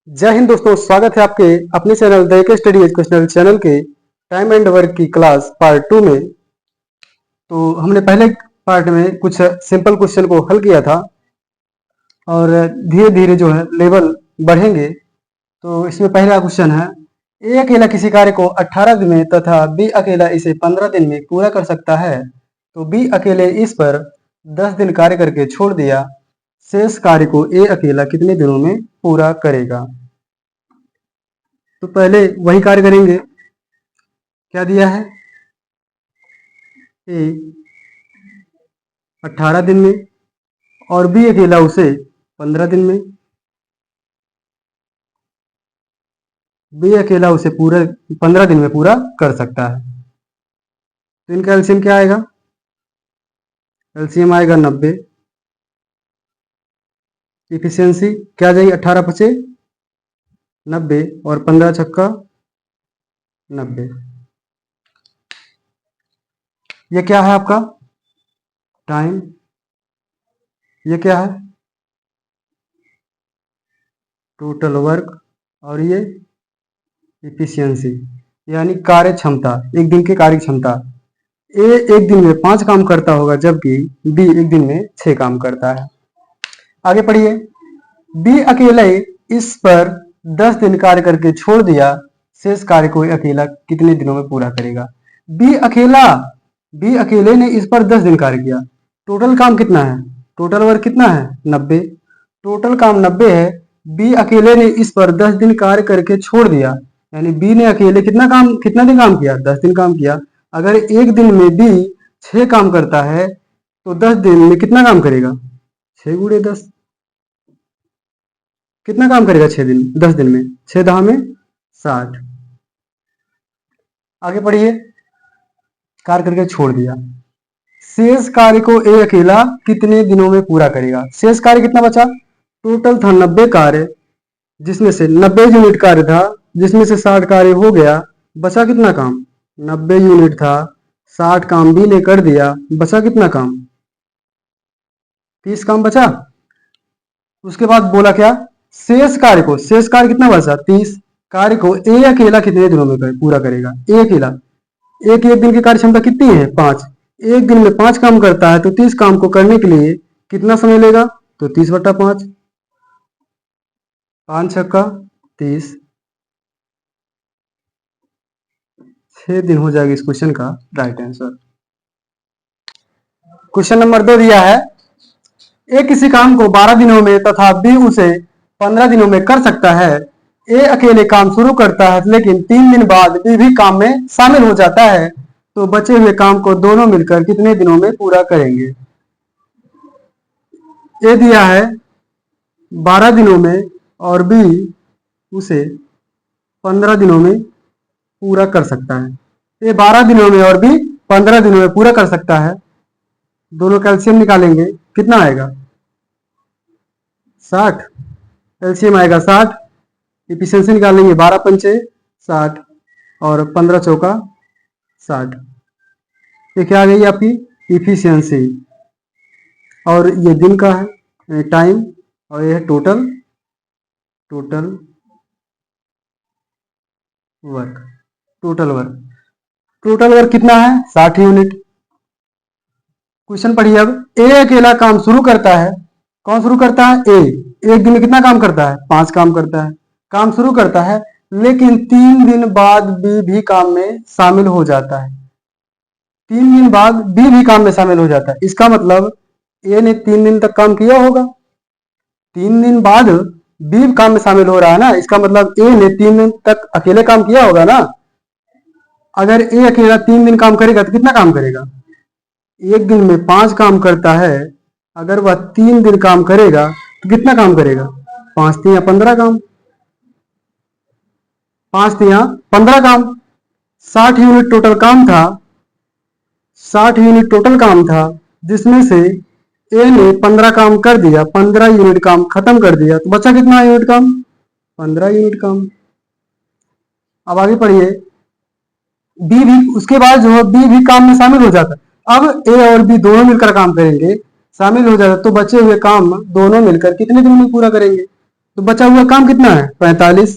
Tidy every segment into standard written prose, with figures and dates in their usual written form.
जय हिंद दोस्तों, स्वागत है आपके अपने channel the AK study educational channel के टाइम एंड वर्क की क्लास पार्ट 2 में। तो हमने पहले पार्ट में कुछ सिंपल क्वेश्चन को हल किया था और धीरे धीरे जो है लेवल बढ़ेंगे। तो इसमें पहला क्वेश्चन है, ए अकेला किसी कार्य को 18 दिन में तथा बी अकेला इसे 15 दिन में पूरा कर सकता है, तो बी अकेले इस पर 10 दिन कार्य करके छोड़ दिया, शेष कार्य को ए अकेला कितने दिनों में पूरा करेगा। तो पहले वही कार्य करेंगे। क्या दिया है, ए 18 दिन में और बी अकेला उसे 15 दिन में। बी अकेला उसे पूरा 15 दिन में पूरा कर सकता है। तो इनका एलसीएम क्या आएगा, एलसीएम आएगा 90। इफिशियंसी क्या आ जाएगी, 18 पचे 90 और 15 छक्का 90। ये क्या है आपका टाइम, ये क्या है टोटल वर्क, और ये इफिशियंसी यानी कार्य क्षमता, एक दिन की कार्य क्षमता। ए एक दिन में 5 काम करता होगा जबकि बी एक दिन में 6 काम करता है। आगे पढ़िए, बी अकेले इस पर 10 दिन कार्य करके छोड़ दिया, शेष कार्य को अकेला कितने दिनों में पूरा करेगा। बी अकेले ने इस पर 10 दिन कार्य किया। टोटल काम कितना है, टोटल वर्क कितना है 90। टोटल काम 90 है। बी अकेले ने इस पर 10 दिन कार्य करके छोड़ दिया, यानी बी ने अकेले कितना दिन काम किया, 10 दिन काम किया। अगर एक दिन में बी 6 काम करता है तो 10 दिन में कितना काम करेगा, 6 गुणे 10 कितना काम करेगा, 10 दिन में 6 दहा में 60। आगे पढ़िए, कार्य करके छोड़ दिया, शेष कार्य को ए अकेला कितने दिनों में पूरा करेगा। शेष कार्य कितना बचा, टोटल था 90 कार्य, जिसमें से 90 यूनिट कार्य था, जिसमें से 60 कार्य हो गया, बचा कितना काम, 90 यूनिट था, 60 काम बी ने कर दिया, बचा कितना काम, 30 काम बचा। उसके बाद बोला क्या, शेष कार्य कितना बचा, 30 कार्य को ए अकेला कितने दिनों में पूरा करेगा। ए अकेला एक दिन की कार्य क्षमता कितनी है, 5। एक दिन में 5 काम करता है तो 30 काम को करने के लिए कितना समय लेगा, तो 30/5, 5 छक्का 30, 6 दिन हो जाएगा इस क्वेश्चन का राइट आंसर। क्वेश्चन नंबर 2 दिया है, ए किसी काम को 12 दिनों में तथा बी उसे 15 दिनों में कर सकता है। ए अकेले काम शुरू करता है लेकिन 3 दिन बाद बी भी काम में शामिल हो जाता है, तो बचे हुए काम को दोनों मिलकर कितने दिनों में पूरा करेंगे। ए दिया है 12 दिनों में और बी उसे 15 दिनों में पूरा कर सकता है। ए 12 दिनों में और बी 15 दिनों में पूरा कर सकता है। दोनों कैल्शियम निकालेंगे, कितना आएगा 60, एलसीएम आएगा 60। इफिशियंसी निकालेंगे 12 पंचे 60 और 15 चौका 60। ये क्या आ गई आपकी इफिशियंसी, और ये दिन का है टाइम, और ये है टोटल वर्क। टोटल वर्क कितना है 60 यूनिट। क्वेश्चन पढ़िए अब, ए अकेला काम शुरू करता है, कौन शुरू करता है, ए एक दिन में कितना काम करता है, 5 काम करता है, काम शुरू करता है, लेकिन 3 दिन बाद बी भी काम में शामिल हो जाता है। 3 दिन बाद बी भी काम में शामिल हो जाता है, इसका मतलब ए ने 3 दिन तक काम किया होगा, 3 दिन बाद बी काम में शामिल हो रहा है ना, इसका मतलब ए ने 3 दिन तक अकेले काम किया होगा ना। अगर ए अकेला 3 दिन काम करेगा तो कितना काम करेगा, एक दिन में 5 काम करता है, अगर वह 3 दिन काम करेगा तो कितना काम करेगा, 5 3 15 काम, 5 3 15 काम। 60 यूनिट टोटल काम था, 60 यूनिट टोटल काम था, जिसमें से ए ने 15 काम कर दिया, 15 यूनिट काम खत्म कर दिया, तो बचा कितना यूनिट काम, 15 यूनिट काम। अब आगे पढ़िए, बी भी उसके बाद जो है बी भी काम में शामिल हो जाता है। अब ए और बी दोनों मिलकर काम करेंगे, शामिल हो जाता, तो बचे हुए काम दोनों मिलकर कितने दिन में पूरा करेंगे, तो बचा हुआ काम कितना है 45।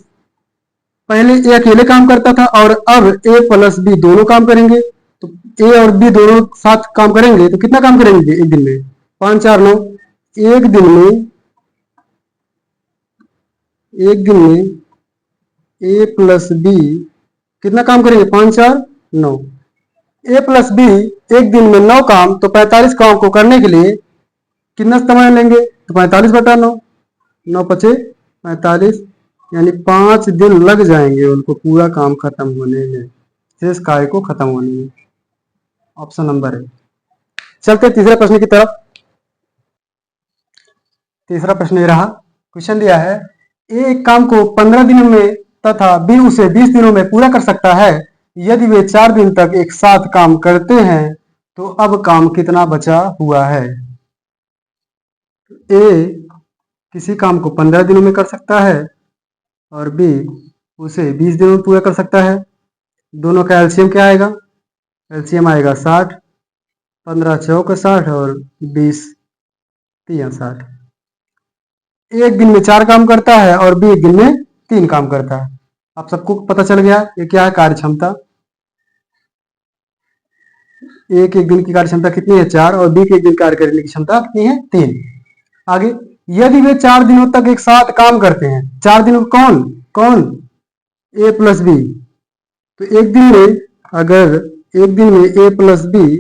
पहले ए अकेले काम करता था और अब ए प्लस बी दोनों काम करेंगे, तो ए और बी दोनों साथ काम करेंगे तो कितना काम करेंगे एक दिन में 5 4 9। एक दिन में एक दिन में ए प्लस बी कितना काम करेंगे 5 4 9। ए प्लस बी एक दिन में 9 काम, तो 45 काम को करने के लिए कितना समय लेंगे तो 45 बटा 9, 9 पचे 45, यानी 5 दिन लग जाएंगे उनको पूरा काम खत्म होने में, शेष कार्य को खत्म होने में। ऑप्शन नंबर है। चलते तीसरे प्रश्न की तरफ। तीसरा प्रश्न ये रहा, क्वेश्चन दिया है ए एक काम को 15 दिनों में तथा बी उसे 20 दिनों में पूरा कर सकता है। यदि वे 4 दिन तक एक साथ काम करते हैं तो अब काम कितना बचा हुआ है। ए किसी काम को 15 दिनों में कर सकता है और बी उसे 20 दिनों में पूरा कर सकता है। दोनों का एलसीएम क्या आएगा, एलसीएम आएगा 60, 15 चौक 60 और 20 3 60। एक दिन में 4 काम करता है और बी एक दिन में 3 काम करता है। आप सबको पता चल गया ये क्या है कार्य क्षमता। ए के एक दिन की कार्य क्षमता कितनी है 4 और बी के एक दिन कार्य करने की क्षमता कितनी है 3। आगे, यदि वे 4 दिनों तक एक साथ काम करते हैं, 4 दिनों कौन कौन ए प्लस बी, तो एक दिन में अगर एक दिन में ए प्लस बी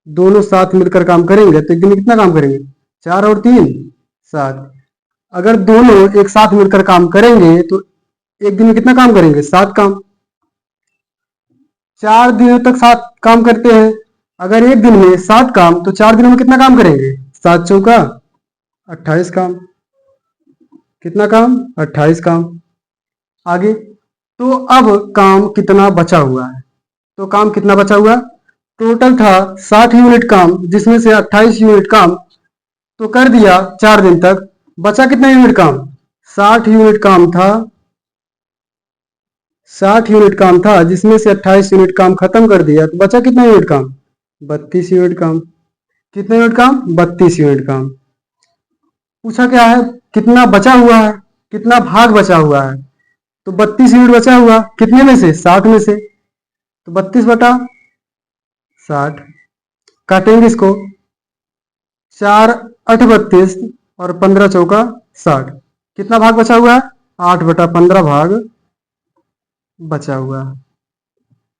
दोनों साथ मिलकर काम करेंगे तो एक दिन में कितना काम करेंगे 4 और 3 7। अगर दोनों एक साथ मिलकर काम करेंगे तो एक दिन में कितना काम करेंगे 7 काम। 4 दिनों तक 7 काम करते हैं, अगर एक दिन में 7 काम तो 4 दिनों में कितना काम करेंगे 7 चौका 28 काम। कितना काम 28 काम। आगे, तो अब काम कितना बचा हुआ है, तो काम कितना बचा हुआ, टोटल था 60 यूनिट काम जिसमें से 28 यूनिट काम तो कर दिया 4 दिन तक, बचा कितना यूनिट काम 60 यूनिट काम था। 60 यूनिट काम था जिसमें से 28 यूनिट काम खत्म कर दिया, तो बचा कितना यूनिट काम 32 यूनिट काम। कितना यूनिट काम 32 यूनिट काम। पूछा क्या है कितना बचा हुआ है, कितना भाग बचा हुआ है, तो 32 यूनिट बचा हुआ कितने में से 60 में से, तो 32 बटा 60। काटेंगे इसको, 4 8 32 और 15 चौका 60। कितना भाग बचा हुआ है 8 बटा 15 भाग बचा हुआ है।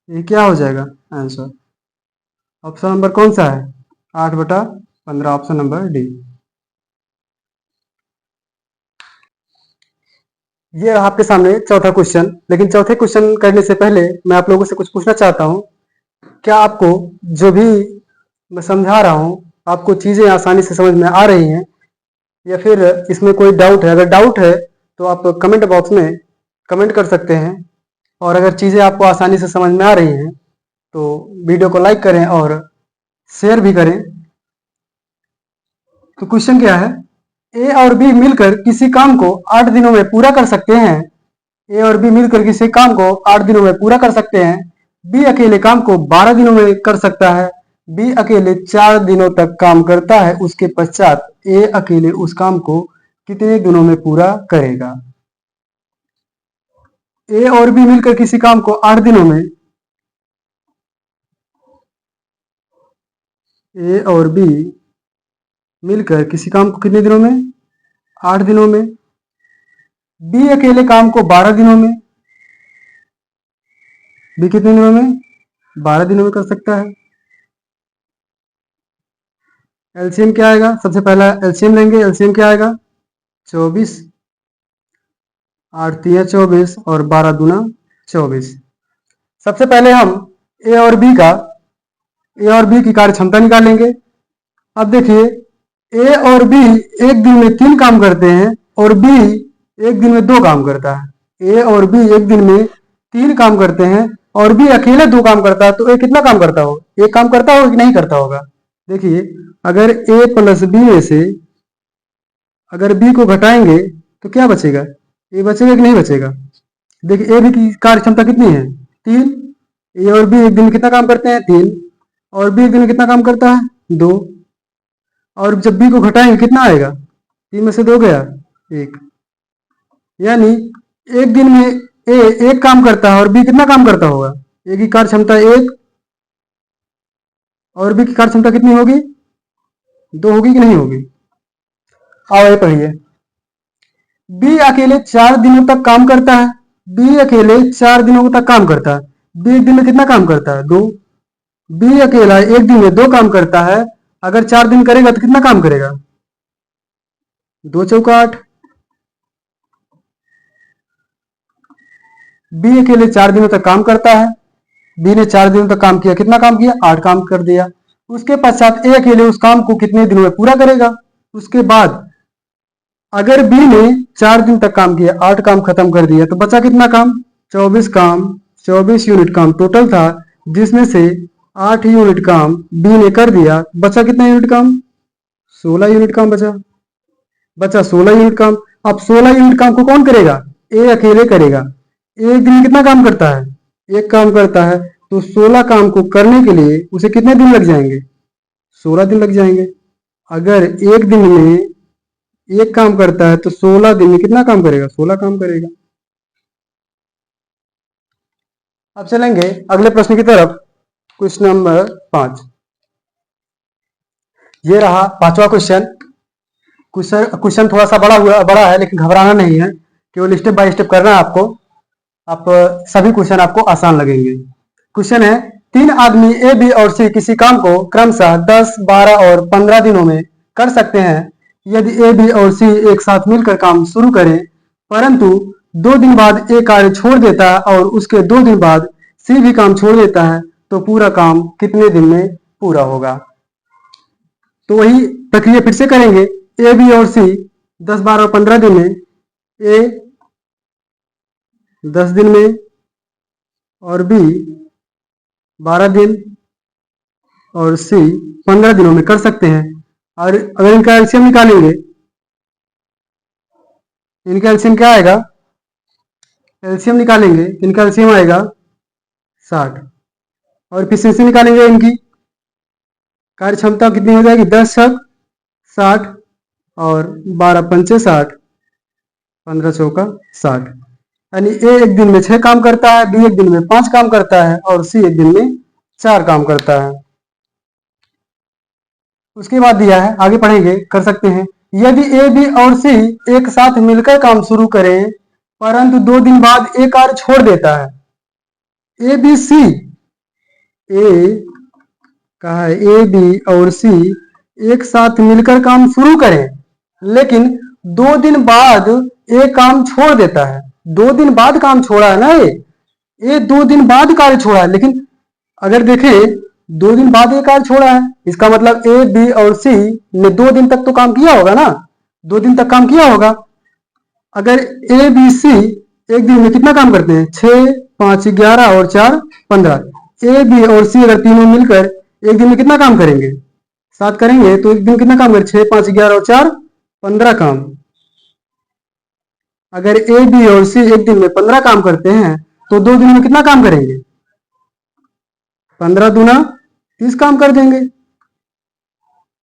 ये क्या हो जाएगा आंसर, ऑप्शन नंबर कौन सा है 8 बटा 15, ऑप्शन नंबर डी। ये रहा आपके सामने चौथा क्वेश्चन, लेकिन चौथे क्वेश्चन करने से पहले मैं आप लोगों से कुछ पूछना चाहता हूँ। क्या आपको जो भी मैं समझा रहा हूँ आपको चीज़ें आसानी से समझ में आ रही हैं या फिर इसमें कोई डाउट है। अगर डाउट है तो आप कमेंट बॉक्स में कमेंट कर सकते हैं, और अगर चीज़ें आपको आसानी से समझ में आ रही हैं तो वीडियो को लाइक करें और शेयर भी करें। तो क्वेश्चन क्या है, ए और बी मिलकर किसी काम को 8 दिनों में पूरा कर सकते हैं। ए और बी मिलकर किसी काम को 8 दिनों में पूरा कर सकते हैं। बी अकेले काम को 12 दिनों में कर सकता है। बी अकेले 4 दिनों तक काम करता है, उसके पश्चात ए अकेले उस काम को कितने दिनों में पूरा करेगा। ए और बी मिलकर किसी काम को 8 दिनों में, ए और बी मिलकर किसी काम को कितने दिनों में 8 दिनों में। बी अकेले काम को 12 दिनों में, बी कितने दिनों में 12 दिनों में कर सकता है। एलसीएम क्या आएगा, सबसे पहला एलसीएम लेंगे, एलसीएम क्या आएगा 24, 8 3 24 और 12 दूना 24। सबसे पहले हम ए और बी की कार्य क्षमता निकालेंगे। अब देखिए ए और बी एक दिन में 3 काम करते हैं और बी एक दिन में 2 काम करता है। ए और बी एक दिन में 3 काम करते हैं और बी अकेले 2 काम करता है, तो ए कितना काम करता हो, एक काम करता होगा कि नहीं करता होगा। देखिए अगर ए प्लस बी में से अगर बी को घटाएंगे तो क्या बचेगा, ए बचेगा कि नहीं बचेगा। देखिए ए बी की कार्य क्षमता कितनी है 3, ए और बी एक दिन में कितना काम करते हैं 3, और बी एक दिन में कितना काम करता है 2, और जब बी को घटाएंगे कितना आएगा 3 में से 2 गया 1, यानी एक दिन में ए एक काम करता है और बी कितना काम करता होगा? ए की कार्य क्षमता एक और बी की कार्य क्षमता कितनी होगी? 2 होगी कि नहीं होगी? आओ ये पढ़िए। बी अकेले 4 दिनों तक काम करता है। बी अकेले 4 दिनों तक काम करता है। बी एक दिन में कितना काम करता है? 2। बी अकेला एक दिन में 2 काम करता है। अगर 4 दिन करेगा तो कितना काम करेगा? 2 चौका 8। बी अकेले 4 दिनों तक काम करता है। बी ने 4 दिनों तक काम किया, कितना काम किया? 8 काम कर दिया। उसके पश्चात ए अकेले उस काम को कितने दिनों में पूरा करेगा? उसके बाद अगर बी ने 4 दिन तक काम किया, 8 काम खत्म कर दिया, तो बचा कितना काम? 24 काम, 24 यूनिट काम टोटल था, जिसमें से 8 यूनिट काम बी ने कर दिया। बचा कितना यूनिट काम? 16 यूनिट काम बचा 16 यूनिट काम। अब 16 यूनिट काम को कौन करेगा? ए अकेले करेगा। एक दिन में कितना काम करता है? एक काम करता है। तो 16 काम को करने के लिए उसे कितने दिन लग जाएंगे? 16 दिन लग जाएंगे। अगर एक दिन में एक काम करता है तो 16 दिन में कितना काम करेगा? 16 काम करेगा। अब चलेंगे अगले प्रश्न की तरफ। Question number 5। ये रहा 5वां क्वेश्चन। क्वेश्चन थोड़ा सा बड़ा है, लेकिन घबराना नहीं है, केवल स्टेप बाय स्टेप करना है आपको। आप सभी क्वेश्चन आपको आसान लगेंगे। क्वेश्चन है, 3 आदमी ए, बी और सी किसी काम को क्रमशः 10, 12 और 15 दिनों में कर सकते हैं। यदि ए, बी और सी एक साथ मिलकर काम शुरू करें, परंतु 2 दिन बाद ए कार्य छोड़ देता है और उसके 2 दिन बाद सी भी काम छोड़ देता है, तो पूरा काम कितने दिन में पूरा होगा? तो वही प्रक्रिया फिर से करेंगे। ए, बी और सी 10, 12 और 15 दिन में, ए 10 दिन में और बी 12 दिन और सी 15 दिनों में कर सकते हैं। और अगर इनका एलसीएम निकालेंगे, इनका एलसीएम क्या आएगा? एलसीएम निकालेंगे तो इनका एलसीएम आएगा 60। और एफिशिएंसी निकालेंगे, इनकी कार्य क्षमता कितनी हो जाएगी? 10 छक 60 और 12 पंचे 60, 15 चौका 60। यानी ए एक दिन में 6 काम करता है, बी एक दिन में 5 काम करता है और सी एक दिन में 4 काम करता है। उसके बाद दिया है, आगे पढ़ेंगे, कर सकते हैं। यदि ए, बी और सी एक साथ मिलकर काम शुरू करें, परंतु 2 दिन बाद ए कार्य छोड़ देता है। ए, बी, सी, ए कहा है, ए, बी और सी एक साथ मिलकर काम शुरू करें, लेकिन 2 दिन बाद ए काम छोड़ देता है। 2 दिन बाद काम छोड़ा है ना, ये 2 दिन बाद कार्य छोड़ा है। लेकिन अगर देखें 2 दिन बाद ये कार्य छोड़ा है, इसका मतलब ए, बी और सी ने 2 दिन तक तो काम किया होगा ना, 2 दिन तक काम किया होगा। अगर ए, बी, सी एक दिन में कितना काम करते हैं? 6, 5, 11 और 4, 15। ए, बी और सी अगर तीनों मिलकर एक दिन में कितना काम करेंगे? 7 करेंगे, तो एक दिन कितना काम करें? 6, 5, 11 और 4, 15 काम। अगर ए, बी और सी एक दिन में 15 काम करते हैं, तो 2 दिन में कितना काम करेंगे? 15 दूना 30 काम कर देंगे।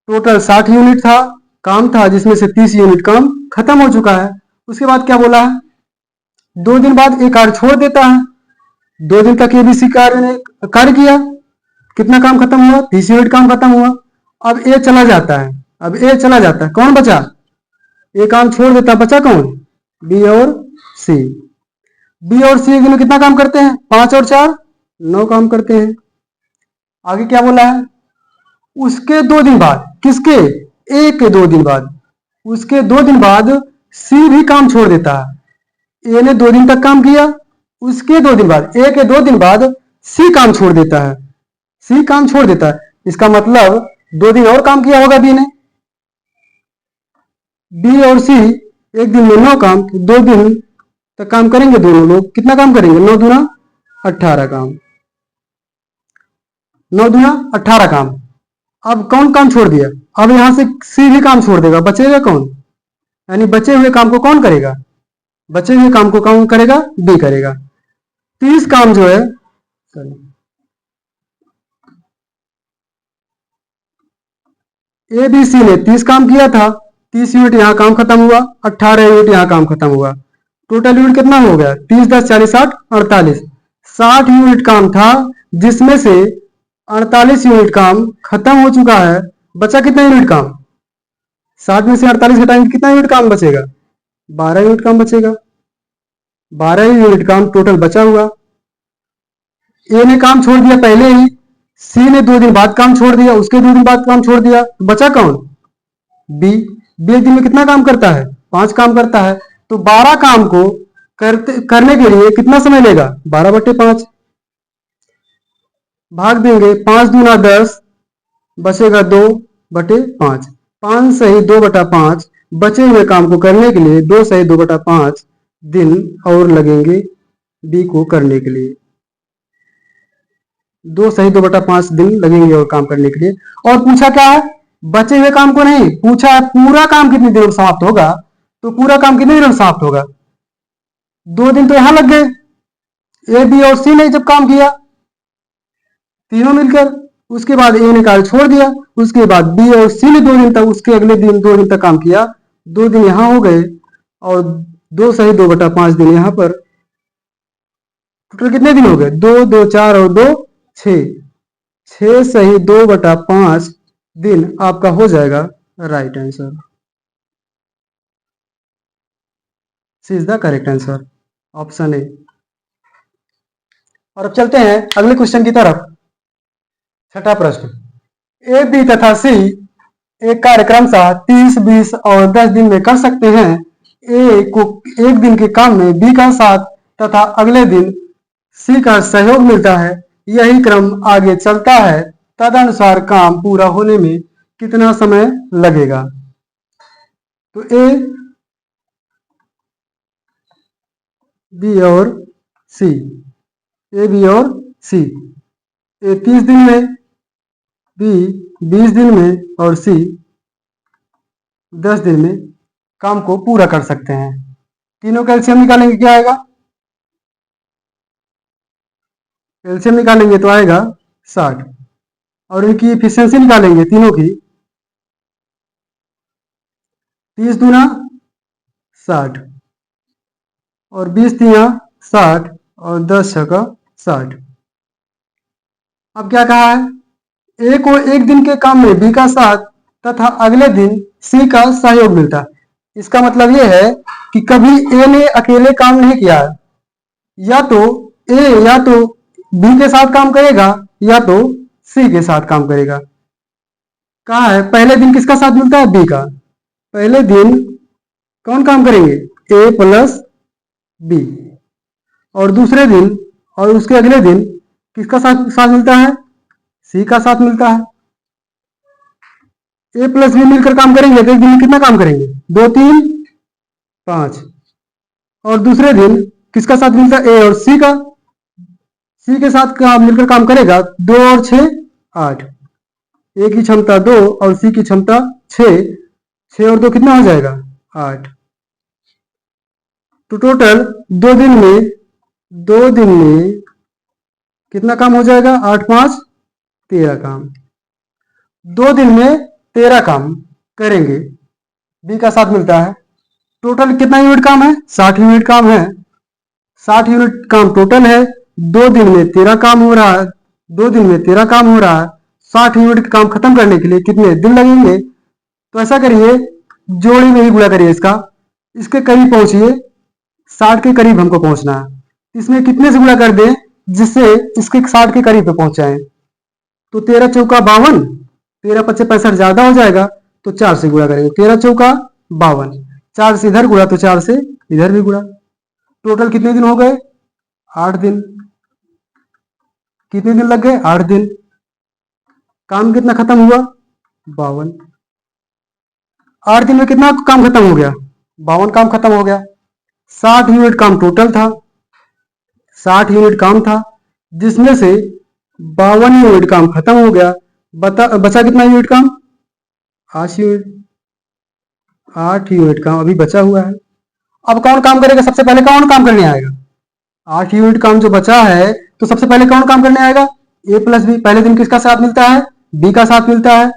टोटल 60 यूनिट था काम था, जिसमें से 30 यूनिट काम खत्म हो चुका है। उसके बाद क्या बोला है? 2 दिन बाद एक कार्य छोड़ देता है। 2 दिन तक एबीसी कार्य ने कार्य किया, कितना काम खत्म हुआ? 30 यूनिट काम खत्म हुआ। अब ए चला जाता है, अब ए चला जाता है, कौन बचा? ए काम छोड़ देता, बचा कौन? बी और सी। बी और सी एक दिन में कितना काम करते हैं? 5 और 4 9 काम करते हैं। आगे क्या बोला है? उसके 2 दिन बाद, किसके? ए के 2 दिन बाद, उसके 2 दिन बाद सी भी काम छोड़ देता है। ए ने 2 दिन तक काम किया, उसके 2 दिन बाद, ए के 2 दिन बाद सी काम छोड़ देता है। सी काम छोड़ देता है, इसका मतलब 2 दिन और काम किया होगा बी ने। बी और सी एक दिन में 9 काम, 2 दिन तक काम करेंगे दोनों लोग। कितना काम करेंगे? 9 दूना 18 काम, 9 दूना 18 काम। अब कौन काम छोड़ दिया? अब यहां से सी भी काम छोड़ देगा, बचेगा कौन? यानी बचे हुए काम को कौन करेगा? बचे हुए काम को कौन करेगा? बी करेगा। 30 काम जो है, ए बी सी ने 30 काम किया था, 30 यूनिट यहां काम खत्म हुआ, 18 यूनिट यहां काम खत्म हुआ। टोटल यूनिट कितना हो गया? 30 10 40 60 48। 60 यूनिट काम था, जिसमें से 48 यूनिट काम खत्म हो चुका है। बचा कितना यूनिट काम? 60 में से 48 घटाएंगे, कितना यूनिट काम बचेगा? 12 यूनिट काम बचेगा। 12 यूनिट काम टोटल बचा हुआ। ए ने काम छोड़ दिया पहले ही, सी ने 2 दिन बाद काम छोड़ दिया, उसके 2 दिन बाद काम छोड़ दिया, तो बचा कौन? बी। बी एक दिन में कितना काम करता है? 5 काम करता है। तो 12 काम को करने के लिए कितना समय लेगा? 12/5 भाग देंगे, 5 दूना 10, बचेगा 2/5। 5 सही 2/5 बचे हुए काम को करने के लिए 2 सही 2/5 दिन और लगेंगे बी को करने के लिए। 2 सही 2/5 दिन लगेंगे और काम करने के लिए। और पूछा क्या है? बचे हुए काम को नहीं पूछा है, पूरा काम कितने दिनों में समाप्त होगा। तो पूरा काम कितने दिनों में समाप्त होगा? 2 दिन तो यहां लग गए, ए बी और सी ने जब काम किया तीनों मिलकर। उसके बाद ए ने कार्य छोड़ दिया, उसके बाद बी और सी ने 2 दिन तक, उसके अगले दिन 2 दिन तक काम किया। 2 दिन यहां हो गए और 2 सही 2/5 दिन यहां पर। टोटल कितने दिन हो गए? 2 2 4 और 2 6। 6 सही 2/5 दिन आपका हो जाएगा right answer. C is the correct answer, option A. और अब चलते हैं अगले क्वेश्चन की तरफ। छठा प्रश्न, ए बी तथा सी एक कार्यक्रम सा 30 20 और 10 दिन में कर सकते हैं। ए को एक दिन के काम में बी का साथ तथा अगले दिन सी का सहयोग मिलता है। यही क्रम आगे चलता है, तदनुसार काम पूरा होने में कितना समय लगेगा? तो ए बी और सी, ए बी और सी, ए 30 दिन में, बी 20 दिन में और सी 10 दिन में काम को पूरा कर सकते हैं। तीनों का एलसीएम निकालेंगे, क्या आएगा? एलसीएम निकालेंगे तो आएगा 60। और इनकी एफिशिएंसी निकालेंगे तीनों की, 30 दूना 60 और 20 तिया 60 और 10 छका 60। अब क्या कहा है? ए को एक दिन के काम में बी का साथ तथा अगले दिन सी का सहयोग मिलता है। इसका मतलब यह है कि कभी ए ने अकेले काम नहीं किया है, या तो बी के साथ काम करेगा या तो सी के साथ काम करेगा। कहा है पहले दिन किसका साथ मिलता है? बी का। पहले दिन कौन काम करेंगे? ए प्लस बी। और दूसरे दिन और उसके अगले दिन किसका साथ मिलता है? सी का साथ मिलता है। ए प्लस बी मिलकर काम करेंगे तो एक दिन में कितना काम करेंगे? 2 3 5। और दूसरे दिन किसका साथ मिलता है? ए और सी का। सी के साथ मिलकर काम करेगा, 2 और 6 8। ए की क्षमता 2 और सी की क्षमता 6। 6 और 2 कितना हो जाएगा? 8। तो टोटल 2 दिन में कितना काम हो जाएगा? 8 5 13 काम। 2 दिन में 13 काम करेंगे, बी का साथ मिलता है। टोटल कितना यूनिट काम है? 60 यूनिट काम है। 60 यूनिट काम टोटल है। 2 दिन में 13 काम हो रहा है। 2 दिन में 13 काम हो रहा है। 60 यूनिट काम खत्म करने के लिए कितने दिन लगेंगे? तो ऐसा करिए, जोड़ी में ही गुणा करिए इसका, इसके करीब पहुंचिए। 60 के करीब हमको पहुंचना है। इसमें कितने से गुणा कर दें जिससे इसके 60 के करीब पे पहुंच जाए? तो 13 चौका 52, 13 पच्चे 65 ज्यादा हो जाएगा, तो 4 से गुणा करेंगे। 13 चौका 52, 4 से इधर गुणा तो 4 से इधर भी गुणा। टोटल कितने दिन हो गए? 8 दिन। कितने दिन लग गए? 8 दिन। काम कितना खत्म हुआ? 52। 8 दिन में कितना काम खत्म हो गया? 52 काम खत्म हो गया। 60 यूनिट काम टोटल था, 60 यूनिट काम था, जिसमें से 52 यूनिट काम खत्म हो गया। बचा कितना यूनिट काम? 8 यूनिट। 8 यूनिट काम अभी बचा हुआ है। अब कौन काम करेगा? सबसे पहले कौन काम करने आएगा? 8 यूनिट काम जो बचा है, तो सबसे पहले कौन काम करने आएगा? ए प्लस बी। पहले दिन किसका साथ मिलता है? बी का साथ मिलता है।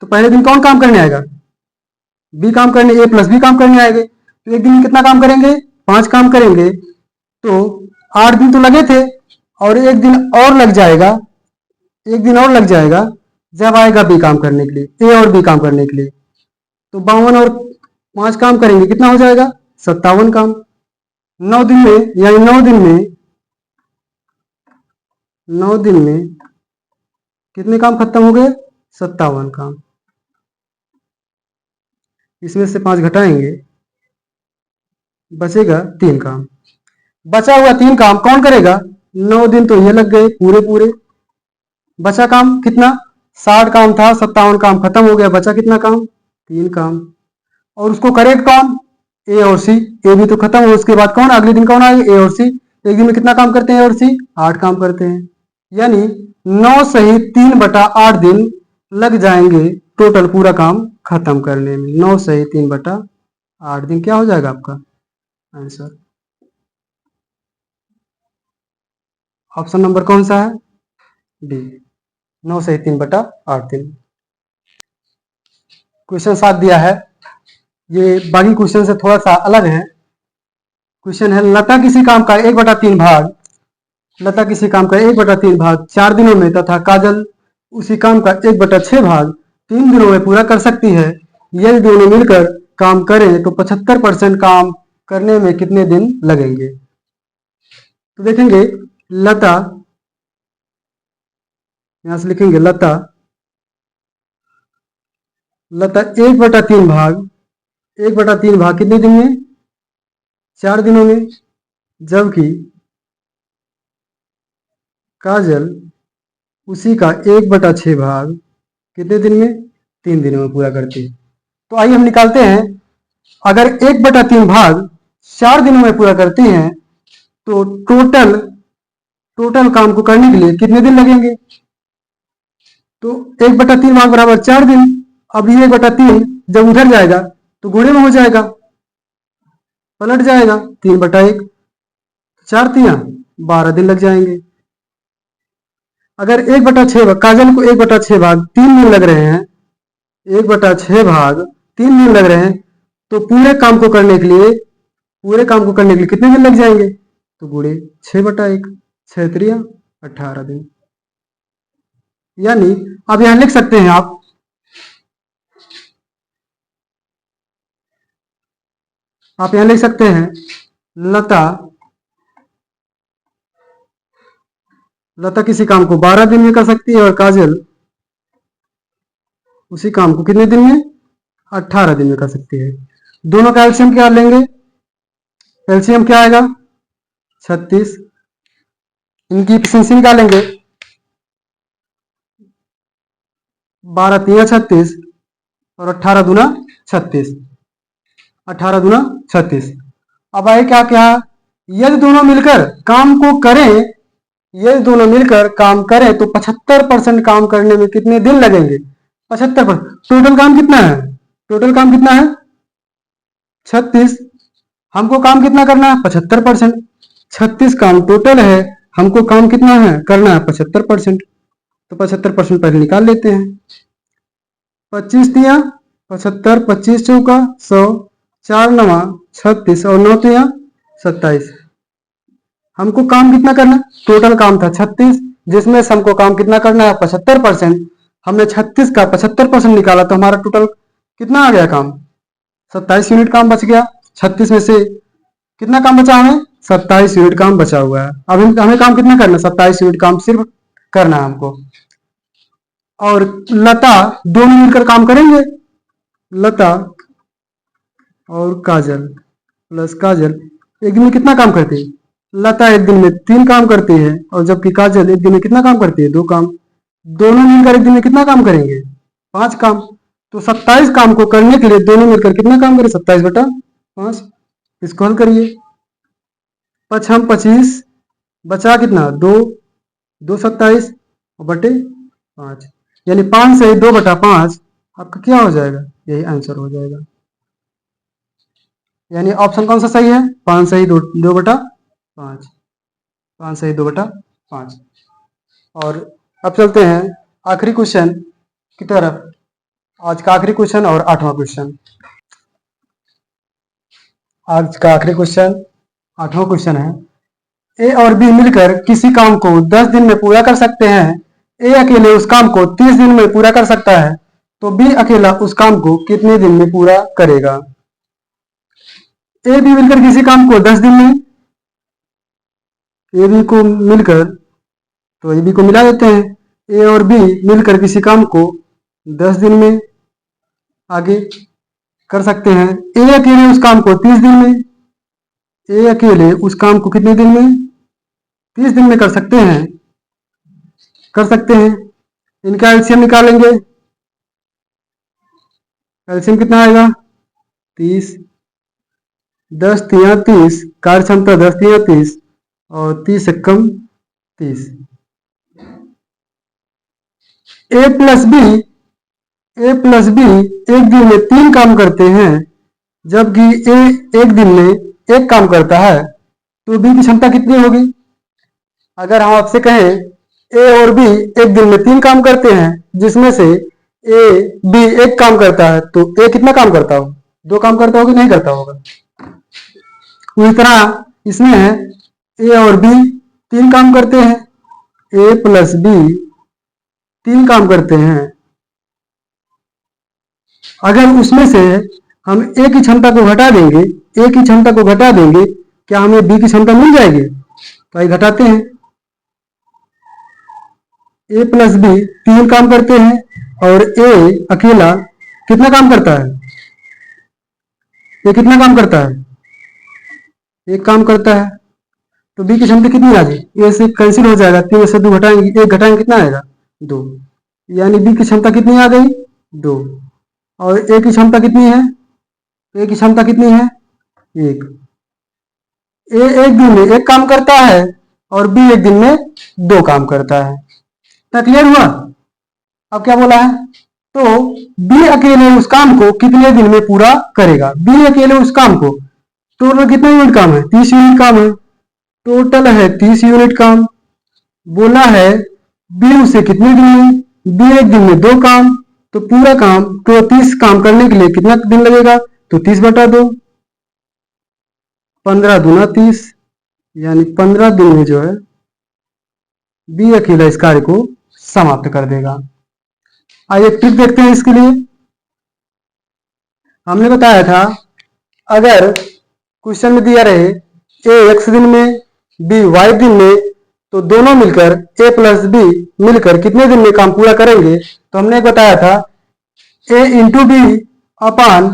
तो पहले दिन कौन काम करने आएगा? बी काम करने, ए प्लस बी काम करने आएंगे। तो एक दिन में कितना काम करेंगे? 5 काम करेंगे तो 8 दिन तो लगे थे, और एक दिन और लग जाएगा, एक दिन और लग जाएगा जब आएगा बी काम करने के लिए, ए और बी काम करने के लिए। तो 52 और 5 काम करेंगे, कितना हो जाएगा? 57 काम। 9 दिन में, यानी 9 दिन में कितने काम खत्म हो गए? 57 काम। इसमें से 5 घटाएंगे, बचेगा 3 काम। बचा हुआ 3 काम कौन करेगा? 9 दिन तो ये लग गए पूरे पूरे। बचा काम कितना? 60 काम था, 57 काम खत्म हो गया, बचा कितना काम? 3 काम। और उसको करेगा कौन? ए और सी। ए भी तो खत्म हो, उसके बाद कौन? अगले दिन कौन आएगा? ए और सी। एक दिन में कितना काम करते हैं ए और सी? 8 काम करते हैं। यानी 9 सही 3/8 दिन लग जाएंगे टोटल पूरा काम खत्म करने में। 9 सही 3/8 दिन क्या हो जाएगा आपका आंसर? ऑप्शन नंबर कौन सा है? डी, 9 सही 3/8 दिन। क्वेश्चन 7 दिया है, ये बाकी क्वेश्चन से थोड़ा सा अलग है। क्वेश्चन है, लता किसी काम का 1/3 भाग, लता किसी काम का 1/3 भाग 4 दिनों में तथा काजल उसी काम का 1/6 भाग 3 दिनों में पूरा कर सकती है। यदि दोनों मिलकर काम करें तो 75% काम करने में कितने दिन लगेंगे? तो देखेंगे, लता, यहां से लिखेंगे लता 1/3 भाग, 1/3 भाग कितने दिन में? 4 दिनों में। जबकि काजल उसी का 1/6 भाग कितने दिन में? 3 दिनों में पूरा करती है। तो आइए हम निकालते हैं, अगर 1/3 भाग 4 दिनों में पूरा करती हैं तो टोटल काम को करने के लिए कितने दिन लगेंगे? तो 1/3 भाग बराबर 4 दिन। अब ये 1/3 जब उधर जाएगा तो गुणे में हो जाएगा, पलट जाएगा 3/1, 4 तिया 12 दिन लग जाएंगे। अगर 1/6 भाग, काजल को 1/6 भाग 3 दिन लग रहे हैं, 1/6 भाग 3 दिन लग रहे हैं, तो पूरे काम को करने के लिए, कितने दिन लग जाएंगे? तो गुणे 6/1, 6 त्रिया 18 दिन। यानी अब यहां लिख सकते हैं आप यहां लिख सकते हैं, लता किसी काम को 12 दिन में कर सकती है और काजल उसी काम को कितने दिन में? 18 दिन में कर सकती है। दोनों का एलसीएम क्या लेंगे? एलसीएम क्या आएगा? 36। इनकी एफिशिएंसी निकालेंगे, 12 तिया 36 और 18 दूना 36, 18 दूना 36। अब आए क्या क्या? यदि दोनों मिलकर काम को करें, यदि दोनों मिलकर काम करें तो 75% काम करने में कितने दिन लगेंगे? 75%। टोटल काम कितना है? टोटल काम कितना है? 36। हमको काम कितना करना है? 75%। 36 काम टोटल है, हमको काम कितना है करना है? 75%। तो 75% पहले निकाल लेते हैं। 25 तिया 75, 25 चौका 100, 4 नवा 36 और 9 तिया 27। हमको काम कितना करना? टोटल काम था 36, जिसमें से हमको काम कितना करना है? 75%। हमने 36 का 75% निकाला तो हमारा टोटल कितना आ गया काम? 27 यूनिट काम बच गया। 36 में से कितना काम बचा हमें? 27 यूनिट काम बचा हुआ है। अब हमें काम कितना करना है? 27 यूनिट काम सिर्फ करना है हमको। और लता दोनों मिलकर काम करेंगे, लता और काजल प्लस काजल एक दिन में कितना काम करती है? लता एक दिन में 3 काम करती है, और जबकि काजल एक दिन में कितना काम करती है? 2 काम। दोनों मिलकर एक दिन में कितना काम करेंगे? 5 काम। तो 27 काम को करने के लिए दोनों मिलकर कितना काम करें? 27/5। इसको हल करिए, 5 25 बचा कितना? 2, 2 27 बटे 5, यानी 5 से 2/5 आपका क्या हो जाएगा? यही आंसर हो जाएगा। यानी ऑप्शन कौन सा सही है? 5 सही 2/5, 5 सही 2/5। और अब चलते हैं आखिरी क्वेश्चन की तरफ। आज का आखिरी क्वेश्चन और 8वां क्वेश्चन। आज का आखिरी क्वेश्चन 8वां क्वेश्चन है, ए और बी मिलकर किसी काम को 10 दिन में पूरा कर सकते हैं। ए अकेले उस काम को 30 दिन में पूरा कर सकता है, तो बी अकेला उस काम को कितने दिन में पूरा करेगा। ए बी मिलकर किसी काम को 10 दिन में, ए बी को मिलकर, तो ए बी को मिला देते हैं, ए और बी मिलकर किसी काम को 10 दिन में आगे कर सकते हैं। ए अकेले उस काम को 30 दिन में, ए अकेले उस काम को कितने दिन में, 30 दिन में कर सकते हैं। इनका एलसीएम निकालेंगे, एलसीएम कितना आएगा 30, 10 तिया 30, कार्य क्षमता 10 तिया 30 और 30 से कम 30। ए प्लस बी एक दिन में 3 काम करते हैं, जबकि ए एक दिन में 1 काम करता है, तो बी की क्षमता कितनी होगी। अगर हम आपसे कहें ए और बी एक दिन में 3 काम करते हैं, जिसमें से ए बी 1 काम करता है, तो ए कितना काम करता हो, 2 काम करता होगा, नहीं करता होगा। उसी तरह इसमें है ए और बी 3 काम करते हैं, ए प्लस बी 3 काम करते हैं। अगर उसमें से हम ए की क्षमता को घटा देंगे, क्या हमें बी की क्षमता मिल जाएगी। तो आइए घटाते हैं, ए प्लस बी 3 काम करते हैं और ए अकेला कितना काम करता है, ये कितना काम करता है, 1 काम करता है। तो बी की क्षमता कितनी आ गई, ए से कैंसिल हो जाएगा, 3 से 2 घटाएंगे, 1 घटाएंगे कितना आएगा 2, यानी बी की क्षमता कितनी आ गई 2। और ए की क्षमता कितनी है, ए की क्षमता कितनी है 1। ए एक दिन में 1 काम करता है और बी एक दिन में 2 काम करता है। तो क्लियर हुआ। अब क्या बोला है, तो बी अकेले उस काम को कितने दिन में पूरा करेगा। बी अकेले उस काम को, टोटल कितना यूनिट काम है, 30 यूनिट काम है, टोटल है 30 यूनिट काम। बोला है बी उसे कितने दिन में, बी एक दिन में 2 काम, तो पूरा काम तो 30 काम करने के लिए कितना दिन लगेगा, तो 30/2, 15 दूना 30, यानी 15 दिन में जो है बी अकेला इस कार्य को समाप्त कर देगा। आइए ट्रिक देखते हैं इसके लिए। हमने बताया था अगर क्वेश्चन में दिया रहे ए x दिन में बी y दिन में, तो दोनों मिलकर ए प्लस बी मिलकर कितने दिन में काम पूरा करेंगे। तो हमने बताया था a into B upon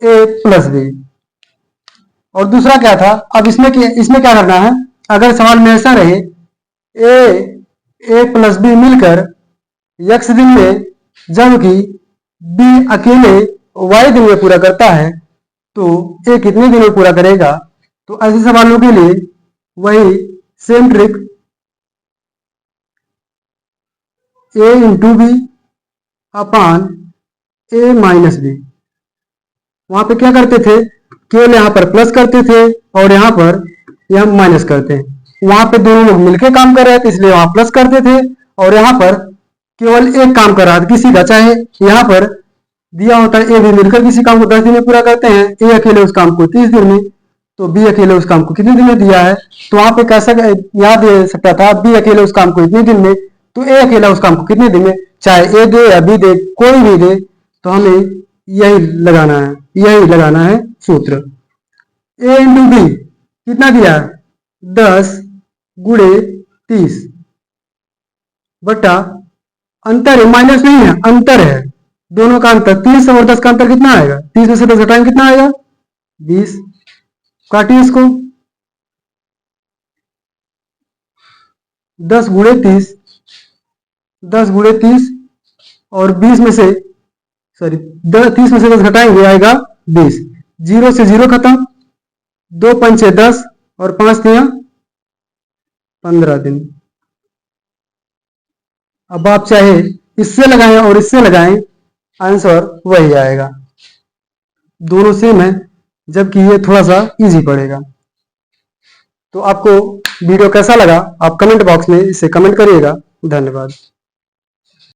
A plus B. और दूसरा क्या था, अब इसमें क्या करना है, अगर सवाल में ऐसा रहे ए प्लस बी मिलकर x दिन में, जबकि बी अकेले y दिन में पूरा करता है, तो ए कितने दिन में पूरा करेगा। तो ऐसे सवालों के लिए वही सेम ट्रिक, ए इंटू बी अपान ए माइनस बी। वहां पे क्या करते थे, केवल यहाँ पर प्लस करते थे और यहाँ पर यह माइनस करते हैं। वहां पे दोनों लोग मिलकर काम कर रहे थे, इसलिए वहां प्लस करते थे, और यहाँ पर केवल एक काम कर रहा था किसी का, चाहे यहाँ पर दिया होता है ए भी मिलकर किसी काम को 10 दिन में पूरा करते हैं, ए अकेले उस काम को 30 दिन में, तो बी अकेले उस काम को कितने दिन में दिया है। तो वहां पे कैसा याद दे सकता था, बी अकेले उस काम को इतने दिन में, तो ए अकेला उस काम को कितने दिन में, चाहे ए दे या बी दे, कोई भी दे, तो हमें यही लगाना है सूत्र। ए इंटू बी कितना दिया है, 10 गुणे 30 बटा, अंतर है, माइनस नहीं है, अंतर है, दोनों का अंतर 30 और 10 का अंतर कितना आएगा, 30 में से 10 घटाएंगे कितना आएगा 20। काटिए इसको, 10 गुणे 30, 10 गुणे 30 और 20 में से 30 में से 10 घटाएंगे आएगा 20। 0 से 0 खत्म, 2 पंचे 10 और 5 तिया 15 दिन। अब आप चाहे इससे लगाएं और इससे लगाएं, आंसर वही आएगा, दोनों सेम है, जबकि ये थोड़ा सा इजी पड़ेगा। तो आपको वीडियो कैसा लगा आप कमेंट बॉक्स में इसे कमेंट करिएगा। धन्यवाद।